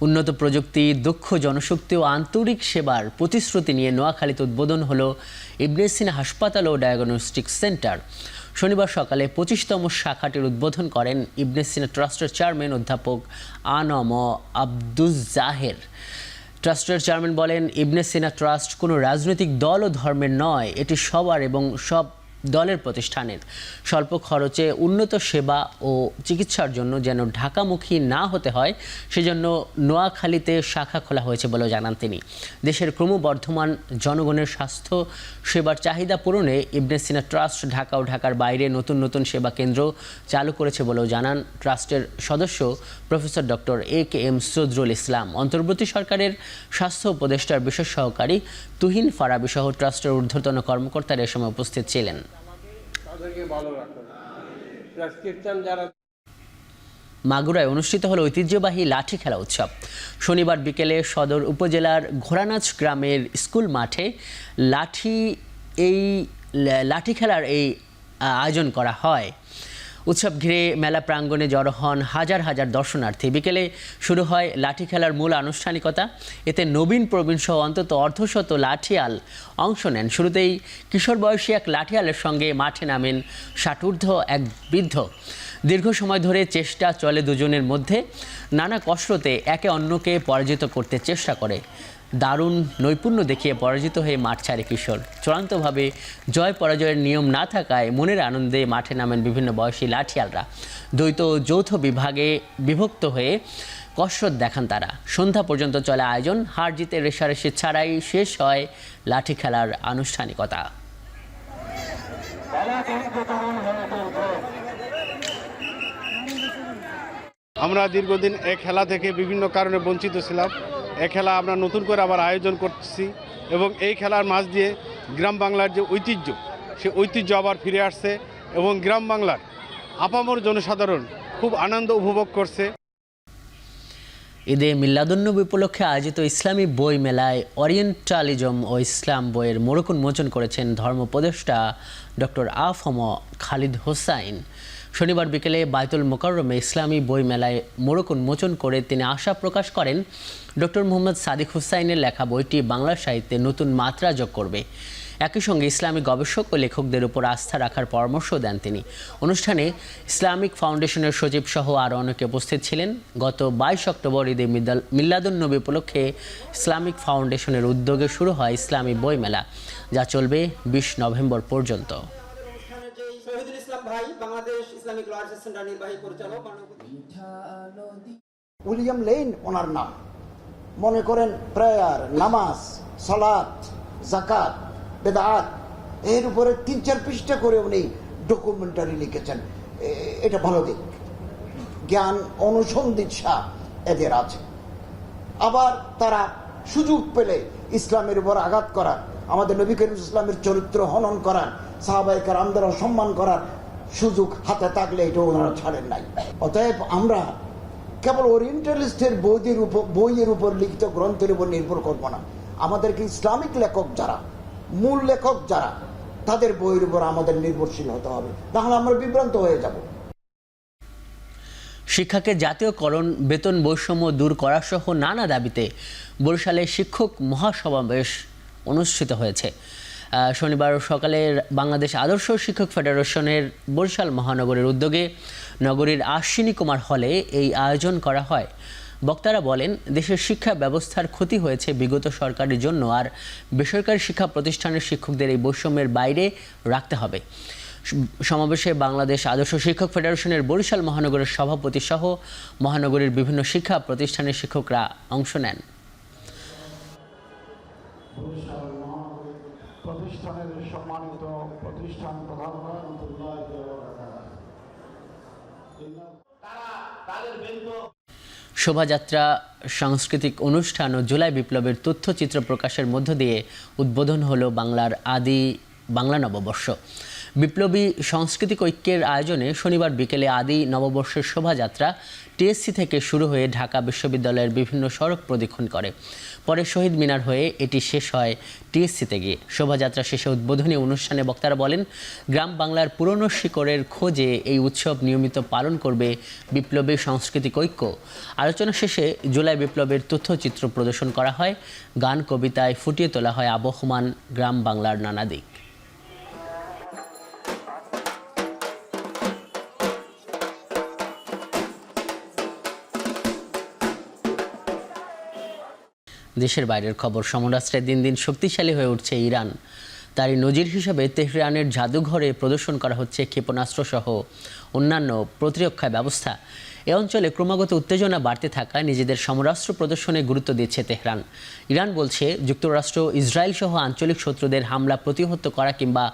উন্নত প্রযুক্তি, দক্ষ জনশক্তি ও আন্তরিক সেবার প্রতিশ্রুতি নিয়ে নোয়াখালীতে উদ্বোধন হলো ইবনে সিনা হাসপাতাল ও ডায়াগনস্টিক সেন্টার। শনিবার সকালে 25তম শাখাটির উদ্বোধন করেন ইবনে সিনা ট্রাস্টের চেয়ারম্যান অধ্যাপক আনম আব্দুজ্জাহের। ট্রাস্টের চেয়ারম্যান বলেন, ইবনে সিনা ট্রাস্ট কোনো রাজনৈতিক দল ও ধর্মের নয়, এটি সবার এবং সব দলের প্রতিষ্ঠানের। স্বল্প খরচে উন্নত সেবা ও চিকিৎসার জন্য যেন ঢাকামুখী না হতে হয় সেজন্য নোয়াখালীতে শাখা খোলা হয়েছে বলেও জানান তিনি। দেশের ক্রমবর্ধমান জনগণের স্বাস্থ্য সেবার চাহিদা পূরণে ইবনে সিনা ট্রাস্ট ঢাকা ও ঢাকার বাইরে নতুন নতুন সেবা কেন্দ্র চালু করেছে বলেও জানান ট্রাস্টের সদস্য প্রফেসর ডক্টর AKM সদরুল ইসলাম। অন্তর্বর্তী সরকারের স্বাস্থ্য উপদেষ্টার বিশেষ সহকারী তুহিন ফারাবি সহ ট্রাস্টের ঊর্ধ্বতন কর্মকর্তারা এ সময় উপস্থিত ছিলেন। মাগুরায় অনুষ্ঠিত হলো ঐতিহ্যবাহী লাঠি খেলা উৎসব। শনিবার বিকেলে সদর উপজেলার ঘোড়ানাচ গ্রামের স্কুল মাঠে লাঠি খেলার এই আয়োজন করা হয়। উৎসব ঘিরে মেলা প্রাঙ্গণে জড়ো হন হাজার হাজার দর্শনার্থী। বিকেলে শুরু হয় লাঠি খেলার মূল আনুষ্ঠানিকতা। এতে নবীন প্রবীণ সহ অন্তত অর্ধশত লাঠিয়াল অংশ নেন। শুরুতেই কিশোর বয়সী এক লাঠিয়ালের সঙ্গে মাঠে নামেন ষাটূর্ধ্ব এক বৃদ্ধ। দীর্ঘ সময় ধরে চেষ্টা চলে দুজনের মধ্যে। নানা কসরতে একে অন্যকে পরাজিত করতে চেষ্টা করে। দারুণ নৈপুণ্য দেখিয়ে পরাজিত হয়ে মাঠ ছাড়ে কিশোর। চূড়ান্তভাবে জয় পরাজয়ের নিয়ম না থাকায় মনের আনন্দে মাঠে নামেন বিভিন্ন বয়সী লাঠিয়ালরা। দ্বৈত ও যৌথ বিভাগে বিভক্ত হয়ে কসরত দেখান তারা। সন্ধ্যা পর্যন্ত চলে আয়োজন। হার জিতে রেষারেষি ছাড়াই শেষ হয় লাঠি খেলার আনুষ্ঠানিকতা। আমরা দীর্ঘদিন এই খেলা থেকে বিভিন্ন কারণে বঞ্চিত ছিলাম। এই খেলা আমরা নতুন করে আবার আয়োজন করতেছি এবং এই খেলার মাঝ দিয়ে গ্রাম বাংলার যে ঐতিহ্য, সেই ঐতিহ্য আবার ফিরে আসছে এবং গ্রাম বাংলার আপামর জনসাধারণ খুব আনন্দ উপভোগ করছে। ঈদে মিলাদুন্নবী উপলক্ষে আয়োজিত ইসলামী বই মেলায় ওরিয়েন্টালিজম ও ইসলাম বইয়ের মোড়ক উন্মোচন করেছেন ধর্ম উপদেষ্টা ডক্টর আ.ফ.ম. খালিদ হোসাইন। শনিবার বিকেলে বায়তুল মোকাররমে ইসলামী বই মেলায় মোড়ক উন্মোচন করে তিনি আশা প্রকাশ করেন ডক্টর মোহাম্মদ সাদিক হুসাইনের লেখা বইটি বাংলা সাহিত্যে নতুন মাত্রা যোগ করবে। একই সঙ্গে ইসলামী গবেষক ও লেখকদের উপর আস্থা রাখার পরামর্শ দেন তিনি। অনুষ্ঠানে ইসলামিক ফাউন্ডেশনের সচিব সহ আরও অনেকে উপস্থিত ছিলেন। গত 22 অক্টোবর ঈদে মিলাদুন্নবী উপলক্ষে ইসলামিক ফাউন্ডেশনের উদ্যোগে শুরু হয় ইসলামী বই মেলা, যা চলবে 20 নভেম্বর পর্যন্ত। উইলিয়াম লেইন ওনার নাম। মনে করেন প্রেয়ার, নামাজ, সালাত, যাকাত, বেদাত, এর উপরে 3-4 পৃষ্ঠা করে উনি ডকুমেন্টারি লিখেছেন। এটা ভালো দিক। জ্ঞান অনুসন্ধিৎসা এদের আছে। আবার তারা সুযোগ পেলে ইসলামের উপর আঘাত করার, আমাদের নবী করিম ইসলামের চরিত্র হনন করার, সাহাবায়ে কেরামদের অসম্মান করার সুযোগ হাতে থাকলে এটা ওনারা ছাড়েন নাই। অতএব আমরা কেবল ওরিয়েন্টালিস্টের বইয়ের উপর লিখিত গ্রন্থের উপর নির্ভর করব না। আমাদেরকে ইসলামিক লেখক যারা, মূল লেখক যারা, তাদের বইয়ের উপর আমাদের নির্ভরশীল হতে হবে, তাহলে আমরা বিভ্রান্ত হয়ে যাব। শিক্ষাকে জাতীয়করণ, বেতন বৈষম্য দূর করা সহ নানা দাবিতে বরিশালে শিক্ষক মহাসমাবেশ অনুষ্ঠিত হয়েছে। শনিবার সকালে বাংলাদেশ আদর্শ শিক্ষক ফেডারেশনের বরিশাল মহানগরের উদ্যোগে নগরীর আশ্বিনী কুমার হলে এই আয়োজন করা হয়। বক্তারা বলেন, দেশের শিক্ষা ব্যবস্থার ক্ষতি হয়েছে বিগত সরকারের জন্য, আর বেসরকারি শিক্ষা প্রতিষ্ঠানের শিক্ষকদের এই বৈষম্যের বাইরে রাখতে হবে। সমাবেশে বাংলাদেশ আদর্শ শিক্ষক ফেডারেশনের বরিশাল মহানগরের সভাপতি সহ মহানগরীর বিভিন্ন শিক্ষা প্রতিষ্ঠানের শিক্ষকরা অংশ নেন। প্রতিষ্ঠানের সম্মানিত প্রতিষ্ঠান প্রধান শোভাযাত্রা, সাংস্কৃতিক অনুষ্ঠান ও জুলাই বিপ্লবের তথ্যচিত্র প্রকাশের মধ্য দিয়ে উদ্বোধন হলো বাংলার আদি বাংলা নববর্ষ। বিপ্লবী সাংস্কৃতিক ঐক্যের আয়োজনে শনিবার বিকেলে আদি নববর্ষের শোভাযাত্রা টিএসসি থেকে শুরু হয়ে ঢাকা বিশ্ববিদ্যালয়ের বিভিন্ন সড়ক প্রদক্ষিণ করে। পরে শহীদ মিনার হয়ে এটি শেষ হয় টিএসসিতে গিয়ে। শোভাযাত্রা শেষে উদ্বোধনী অনুষ্ঠানে বক্তারা বলেন, গ্রাম বাংলার পুরনো শিকড়ের খোঁজে এই উৎসব নিয়মিত পালন করবে বিপ্লবী সাংস্কৃতিক ঐক্য। আলোচনা শেষে জুলাই বিপ্লবের তথ্যচিত্র প্রদর্শন করা হয়। গান কবিতায় ফুটিয়ে তোলা হয় আবহমান গ্রাম বাংলার নানা দিক। দেশের বাইরের খবর। সমরাস্ত্রে দিন দিন শক্তিশালী হয়ে উঠছে ইরান। তারই নজির হিসেবে তেহরানের জাদুঘরে প্রদর্শন করা হচ্ছে ক্ষেপণাস্ত্র সহ অন্যান্য প্রতিরক্ষা ব্যবস্থা। এ অঞ্চলে ক্রমাগত উত্তেজনা বাড়তে থাকায় নিজেদের সমরাস্ত্র প্রদর্শনে গুরুত্ব দিচ্ছে তেহরান। ইরান বলছে, যুক্তরাষ্ট্র, ইসরায়েল সহ আঞ্চলিক শত্রুদের হামলা প্রতিহত করা কিংবা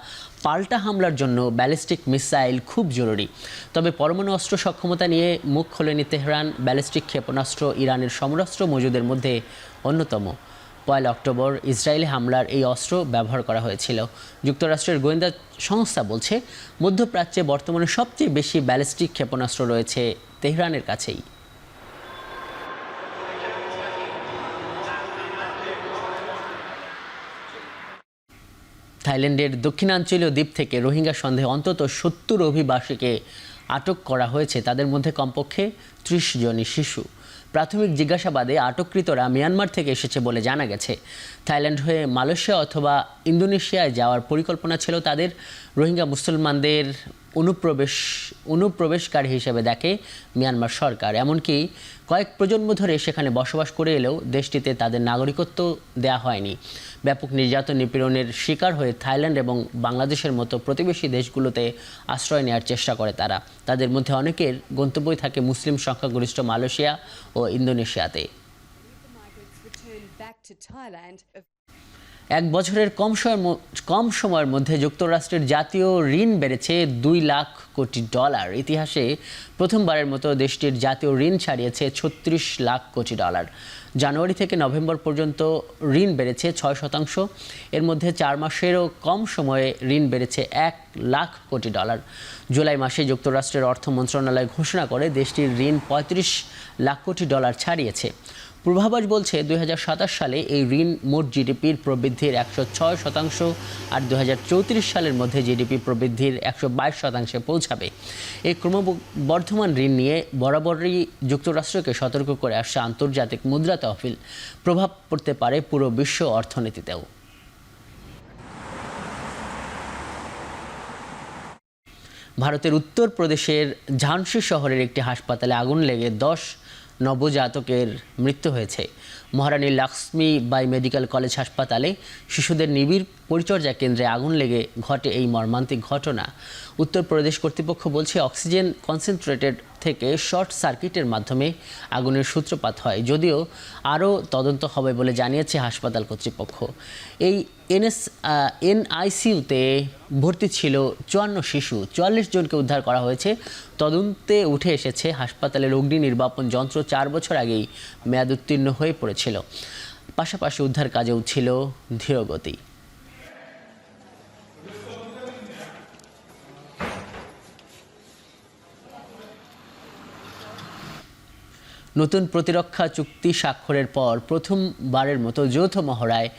পাল্টা হামলার জন্য ব্যালিস্টিক মিসাইল খুব জরুরি। তবে পরমাণু অস্ত্র সক্ষমতা নিয়ে মুখ খোলেনি তেহরান। ব্যালিস্টিক ক্ষেপণাস্ত্র ইরানের সমরাস্ত্র মজুদের মধ্যে অন্যতম। 1 অক্টোবর ইসরায়েলি হামলার এই অস্ত্র ব্যবহার করা হয়েছিল। যুক্তরাষ্ট্রের গোয়েন্দা সংস্থা বলছে, মধ্যপ্রাচ্যে বর্তমানে সবচেয়ে বেশি ব্যালিস্টিক ক্ষেপণাস্ত্র রয়েছে তেহরানের কাছেই। থাইল্যান্ডের দক্ষিণাঞ্চলীয় দ্বীপ থেকে রোহিঙ্গা সন্দেহে অন্তত 70 অভিবাসীকে আটক করা হয়েছে তাদের মধ্যে কমপক্ষে 30 জনই শিশু। প্রাথমিক জিজ্ঞাসাবাদে আটককৃতরা মিয়ানমার থেকে এসেছে বলে জানা গেছে। থাইল্যান্ড হয়ে মালয়েশিয়া অথবা ইন্দোনেশিয়ায় যাওয়ার পরিকল্পনা ছিল তাদের। রোহিঙ্গা মুসলমানদের অনুপ্রবেশকারী হিসেবে দেখে মিয়ানমার সরকার। এমনকি কয়েক প্রজন্ম ধরে সেখানে বসবাস করে এলেও দেশটিতে তাদের নাগরিকত্ব দেয়া হয়নি। ব্যাপক নির্যাতন নিপীড়নের শিকার হয়ে থাইল্যান্ড এবং বাংলাদেশের মতো প্রতিবেশী দেশগুলোতে আশ্রয় নেওয়ার চেষ্টা করে তারা। তাদের মধ্যে অনেকের গন্তব্যই থাকে মুসলিম সংখ্যাগরিষ্ঠ মালয়েশিয়া ও ইন্দোনেশিয়াতে। এক বছরের কম সময়ের মধ্যে যুক্তরাষ্ট্রের জাতীয় ঋণ বেড়েছে $2 লাখ কোটি। ইতিহাসে প্রথমবারের মতো দেশটির জাতীয় ঋণ ছাড়িয়েছে $36 লাখ কোটি। জানুয়ারি থেকে নভেম্বর পর্যন্ত ঋণ বেড়েছে 6%। এর মধ্যে 4 মাসেরও কম সময়ে ঋণ বেড়েছে $1 লাখ কোটি। জুলাই মাসে যুক্তরাষ্ট্রের অর্থ মন্ত্রণালয় ঘোষণা করে দেশটির ঋণ $35 লাখ কোটি ছাড়িয়েছে। পূর্বাভাস বলছে 2027 সালে এই ঋণ মোট জিডিপির প্রবৃদ্ধির 106% আর 2034 সালের মধ্যে জিডিপি প্রবৃদ্ধির 122% পৌঁছাবে। এই ক্রমবর্ধমান ঋণ নিয়ে বরাবরই যুক্তরাষ্ট্রকে সতর্ক করে আসছে আন্তর্জাতিক মুদ্রা তহবিল। প্রভাব পড়তে পারে পুরো বিশ্ব অর্থনীতিতেও। ভারতের উত্তরপ্রদেশের ঝাঁসি শহরের একটি হাসপাতালে আগুন লেগে 10 নবজাতকের মৃত্যু হয়েছে। মহারানী লক্ষ্মীবাই মেডিকেল কলেজ হাসপাতালে শিশুদের নিবিড় পরিচর্যা কেন্দ্রে আগুন লেগে ঘটে এই মর্মান্তিক ঘটনা। উত্তরপ্রদেশ কর্তৃপক্ষ বলছে অক্সিজেন কনসেন্ট্রেটেড থেকে শর্ট সার্কিটের মাধ্যমে আগুনের সূত্রপাত হয়। যদিও আরও তদন্ত হবে বলে জানিয়েছে হাসপাতাল কর্তৃপক্ষ। এই এনআইসিইউতে ভর্তি ছিল 54 শিশু, 44 জনকে উদ্ধার করা হয়েছে। তদন্তে উঠে এসেছে হাসপাতালের অগ্নি নির্বাপন যন্ত্র 4 বছর আগেই মেয়াদ উত্তীর্ণ হয়ে পড়েছিল। পাশাপাশি উদ্ধার কাজেও ছিল ধীরগতি। নতুন প্রতিরক্ষা চুক্তি স্বাক্ষরের পর প্রথমবারের মতো যৌথ মহড়ায়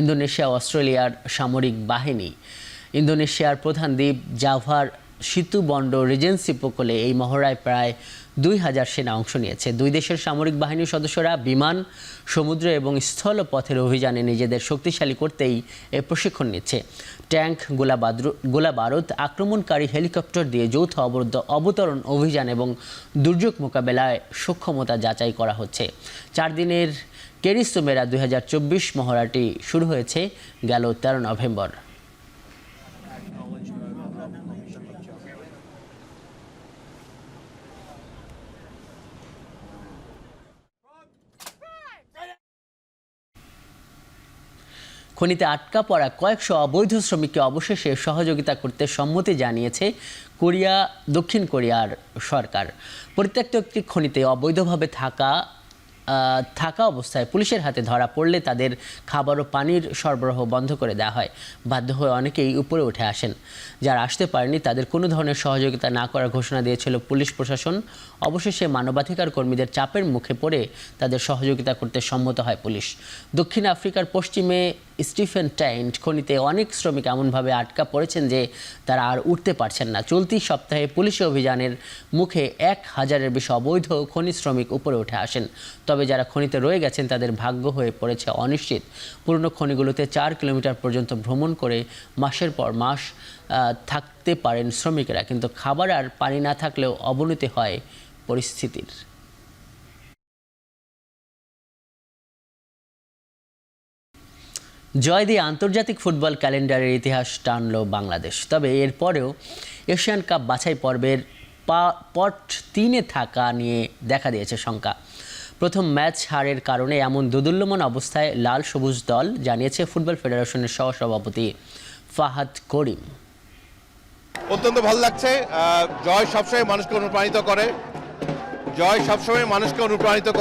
ইন্দোনেশিয়া ও অস্ট্রেলিয়ার সামরিক বাহিনী। ইন্দোনেশিয়ার প্রধান দ্বীপ জাভার সিতুবন্ড রিজেন্সি উপকূলে এই মহড়ায় প্রায় 2000 সেনা অংশ নিয়েছে। দুই দেশের সামরিক বাহিনীর সদস্যরা বিমান, সমুদ্র এবং স্থলপথের অভিযানে নিজেদের শক্তিশালী করতেই এ প্রশিক্ষণ নিচ্ছে। ট্যাঙ্ক, গোলাবারুদ, আক্রমণকারী হেলিকপ্টার দিয়ে যৌথ অবতরণ অভিযান এবং দুর্যোগ মোকাবেলায় সক্ষমতা যাচাই করা হচ্ছে। 4 দিনের কেরিসোমেরা 2024 মহড়াটি শুরু হয়েছে গেল 13 নভেম্বর। খনিতে আটকা পড়া কয়েকশো অবৈধ শ্রমিককে অবশেষে সহযোগিতা করতে সম্মতি জানিয়েছে দক্ষিণ কোরিয়ার সরকার। পরিত্যক্ত একটি খনিতে অবৈধভাবে থাকা অবস্থায় পুলিশের হাতে ধরা পড়লে তাদের খাবার ও পানির সরবরাহ বন্ধ করে দেওয়া হয়। বাধ্য হয়ে অনেকেই উপরে উঠে আসেন। যারা আসতে পারেনি তাদের কোনো ধরনের সহযোগিতা না করার ঘোষণা দিয়েছিল পুলিশ প্রশাসন। অবশেষে মানবাধিকার কর্মীদের চাপের মুখে পড়ে তাদের সহযোগিতা করতে সম্মত হয় পুলিশ। দক্ষিণ আফ্রিকার পশ্চিমে স্টিফেন টাইন্ট খনিতে অনেক শ্রমিক এমনভাবে আটকা পড়েছেন যে তারা আর উঠতে পারছেন না। চলতি সপ্তাহে পুলিশি অভিযানের মুখে 1000-এর বেশি অবৈধ খনি শ্রমিক উপরে উঠে আসেন। তবে যারা খনিতে রয়ে গেছেন তাদের ভাগ্য হয়ে পড়েছে অনিশ্চিত। পুরনো খনিগুলোতে 4 কিলোমিটার পর্যন্ত ভ্রমণ করে মাসের পর মাস থাকতে পারেন শ্রমিকেরা, কিন্তু খাবার আর পানি না থাকলেও অবনতি হয় পরিস্থিতির। জয় দিয়ে আন্তর্জাতিক ফুটবল ক্যালেন্ডারের ইতিহাস টানল বাংলাদেশ। তবে এরপরেও এশিয়ান কাপ বাছাই পর্বের পট 3-এ থাকা নিয়ে দেখা দিয়েছে শঙ্কা। প্রথম ম্যাচ হারের কারণে এমন দোদুল্যমান অবস্থায় লাল সবুজ দল, জানিয়েছে ফুটবল ফেডারেশনের সহসভাপতি ফাহাদ করিম। অত্যন্ত ভালো লাগছে। জয় সবসময় মানুষকে অনুপ্রাণিত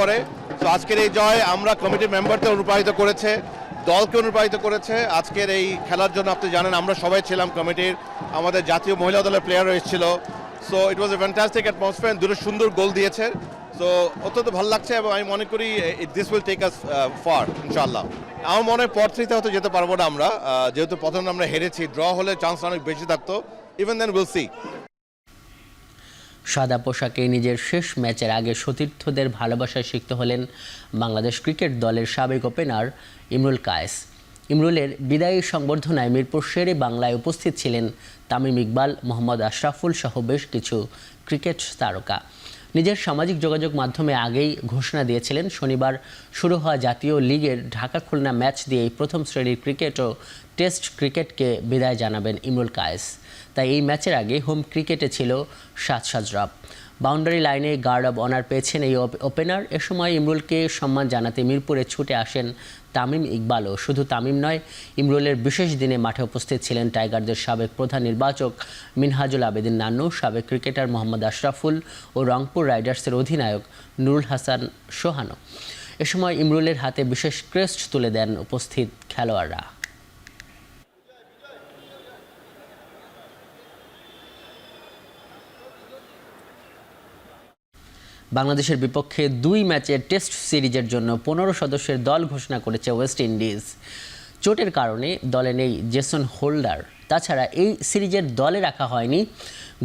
করে। তো আজকের এই জয় আমরা কমিটির মেম্বারদের অনুপ্রাণিত করেছে, দলকে অনুপ্রাণিত করেছে। আজকের এই খেলার জন্য আপনি জানেন আমরা সবাই ছিলাম কমিটির, আমাদের জাতীয় মহিলা দলের প্লেয়ারও এসেছিল। So it was a fantastic atmosphere. দুটো সুন্দর গোল দিয়েছে। সো অত্যন্ত ভালো লাগছে এবং আমি মনে করি this will take us far ইনশাআল্লাহ। আমার মনে হয় পট 3-তে হয়তো যেতে পারবো না আমরা, যেহেতু প্রথম আমরা হেরেছি। ড্র হলে চান্স অনেক বেশি থাকতো। Even then will see. সাদা পোশাকে নিজের শেষ ম্যাচের আগে সতীর্থদের ভালোবাসায় সিক্ত হলেন বাংলাদেশ ক্রিকেট দলের সাবেক ওপেনার ইমরুল কায়েস। ইমরুলের বিদায়ী সংবর্ধনায় মিরপুর শেরে বাংলায় উপস্থিত ছিলেন তামিম ইকবাল, মোহাম্মদ আশরাফুল সহ বেশ কিছু ক্রিকেট তারকা। নিজের সামাজিক যোগাযোগ মাধ্যমে আগেই ঘোষণা দিয়েছিলেন শনিবার শুরু হওয়া জাতীয় লিগের ঢাকা-খুলনা ম্যাচ দিয়েই প্রথম শ্রেণীর ক্রিকেট ও টেস্ট ক্রিকেটকে বিদায় জানাবেন ইমরুল কায়েস। তাই এই ম্যাচের আগে হোম ক্রিকেটে ছিল সাজরব। বাউন্ডারি লাইনে গার্ড অব অনার পেয়েছেন এই ওপেনার। এ সময় ইমরুলকে সম্মান জানাতে মিরপুরে ছুটে আসেন তামিম ইকবালও। শুধু তামিম নয়, ইমরুলের বিশেষ দিনে মাঠে উপস্থিত ছিলেন টাইগারদের সাবেক প্রধান নির্বাচক মিনহাজুল আবেদিন নান্নু, সাবেক ক্রিকেটার মোহাম্মদ আশরাফুল ও রংপুর রাইডার্সের অধিনায়ক নুরুল হাসান সোহানও। এ সময় ইমরুলের হাতে বিশেষ ক্রেস্ট তুলে দেন উপস্থিত খেলোয়াড়রা। বাংলাদেশের বিপক্ষে 2 ম্যাচের টেস্ট সিরিজের জন্য 15 সদস্যের দল ঘোষণা করেছে ওয়েস্ট ইন্ডিজ। চোটের কারণে দলে নেই জেসন হোল্ডার। তাছাড়া এই সিরিজের দলে রাখা হয়নি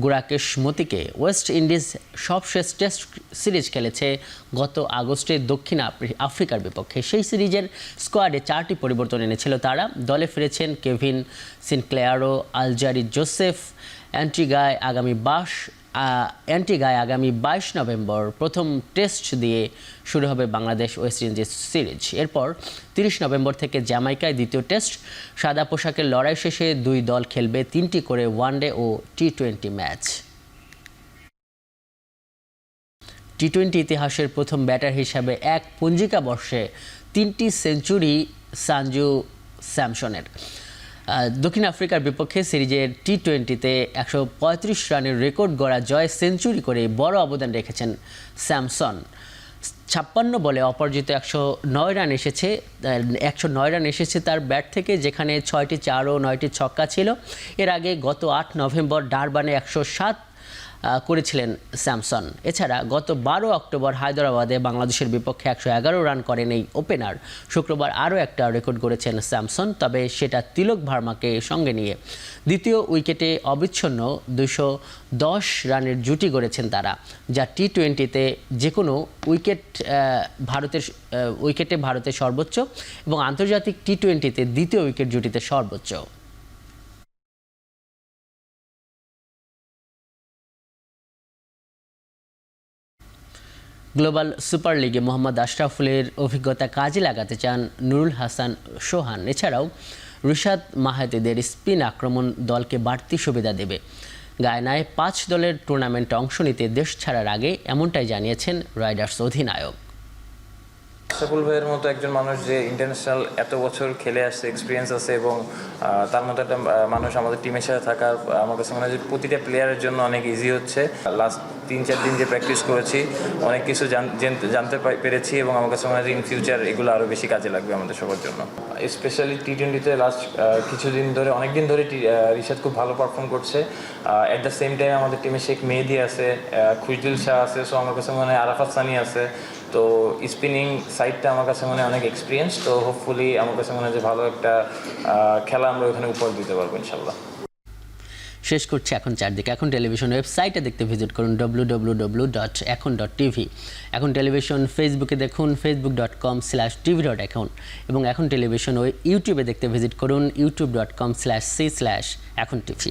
গুরাকেশ মতিকে। ওয়েস্ট ইন্ডিজ সবশেষ টেস্ট সিরিজ খেলেছে গত আগস্টে দক্ষিণ আফ্রিকার বিপক্ষে। সেই সিরিজের স্কোয়াডে 4টি পরিবর্তন এনেছিল তারা। দলে ফিরেছেন কেভিন সিনক্লেয়ারো, আলজারি জোসেফ। অ্যান্টিগায় আগামী 22 নভেম্বর প্রথম টেস্ট দিয়ে শুরু হবে বাংলাদেশ ওয়েস্ট ইন্ডিজ সিরিজ। এরপর 30 নভেম্বর থেকে জ্যামাইকায় দ্বিতীয় টেস্ট। সাদা পোশাকের লড়াই শেষে 2 দল খেলবে 3টি করে ওয়ানডে ও টি-20 ম্যাচ। টি-20 ইতিহাসের প্রথম ব্যাটার হিসাবে এক পঞ্জিকা বর্ষে 3টি সেঞ্চুরি সঞ্জু স্যামসনের। দক্ষিণ আফ্রিকার বিপক্ষে সিরিজের টি-20তে 135 রানের রেকর্ড গড়া জয় সেঞ্চুরি করে বড় অবদান রেখেছেন স্যামসন। 56 বলে অপরাজিত 109 রান এসেছে তার ব্যাট থেকে, যেখানে 6টি 4 ও 9টি ছক্কা ছিল। এর আগে গত 8 নভেম্বর ডারবানে 107 করেছিলেন স্যামসন। এছাড়া গত 12 অক্টোবর হায়দরাবাদে বাংলাদেশের বিপক্ষে 111 রান করেন এই ওপেনার। শুক্রবার আরও একটা রেকর্ড গড়েছেন স্যামসন, তবে সেটা তিলক ভার্মাকে সঙ্গে নিয়ে। দ্বিতীয় উইকেটে অবিচ্ছিন্ন 210 রানের জুটি গড়েছেন তারা, যা টি-20তে যে কোনো উইকেটে ভারতের সর্বোচ্চ এবং আন্তর্জাতিক টি-20তে দ্বিতীয় উইকেট জুটিতে সর্বোচ্চ। গ্লোবাল সুপার লিগে মোহাম্মদ আশরাফুলের অভিজ্ঞতা কাজে লাগাতে চান নুরুল হাসান সোহান। এছাড়াও রিশাদ মাহাতিদের স্পিন আক্রমণ দলকে বাড়তি সুবিধা দেবে। গায়ানায় 5 দলের টুর্নামেন্টে অংশ নিতে দেশ ছাড়ার আগে এমনটাই জানিয়েছেন রাইডার্স অধিনায়ক। আশরাফুল ভাইয়ের মতো একজন মানুষ যে ইন্টারন্যাশনাল এত বছর খেলে আসছে, এক্সপিরিয়েন্স আছে, এবং তার মতো একটা মানুষ আমাদের টিমের সাথে থাকার আমার কাছে মনে হয় যে প্রতিটা প্লেয়ারের জন্য অনেক ইজি হচ্ছে। লাস্ট 3-4 দিন যে প্র্যাকটিস করেছি অনেক কিছু জানতে পেরেছি, এবং আমার কাছে মনে হয় যে ইন ফিউচার এগুলো আরও বেশি কাজে লাগবে আমাদের সবার জন্য। স্পেশালি টি-20তে লাস্ট কিছুদিন ধরে, অনেকদিন ধরে রিশাদ খুব ভালো পারফর্ম করছে। অ্যাট দ্য সেম টাইম আমাদের টিমে শেখ মেহেদি আছে, খুশদিল শাহ আছে, সো আমার কাছে মনে হয় আরাফাত সানি আছে। তো স্পিনিং সাইডটা আমার কাছে মনে হয় অনেক এক্সপিরিয়েন্স। তো হোপফুলি আমার কাছে মনে হয় যে ভালো একটা খেলা আমরা ওখানে উপহার দিতে পারবো ইনশাল্লাহ। শেষ করছি এখন চারদিকে। এখন টেলিভিশন ওয়েবসাইটে দেখতে ভিজিট করুন www.ekhon.tv। এখন টেলিভিশন ফেসবুকে দেখুন facebook.com/tv.ekhon, এবং এখন টেলিভিশন ও ইউটিউবে দেখতে ভিজিট করুন youtube.com/c/ekhon tv।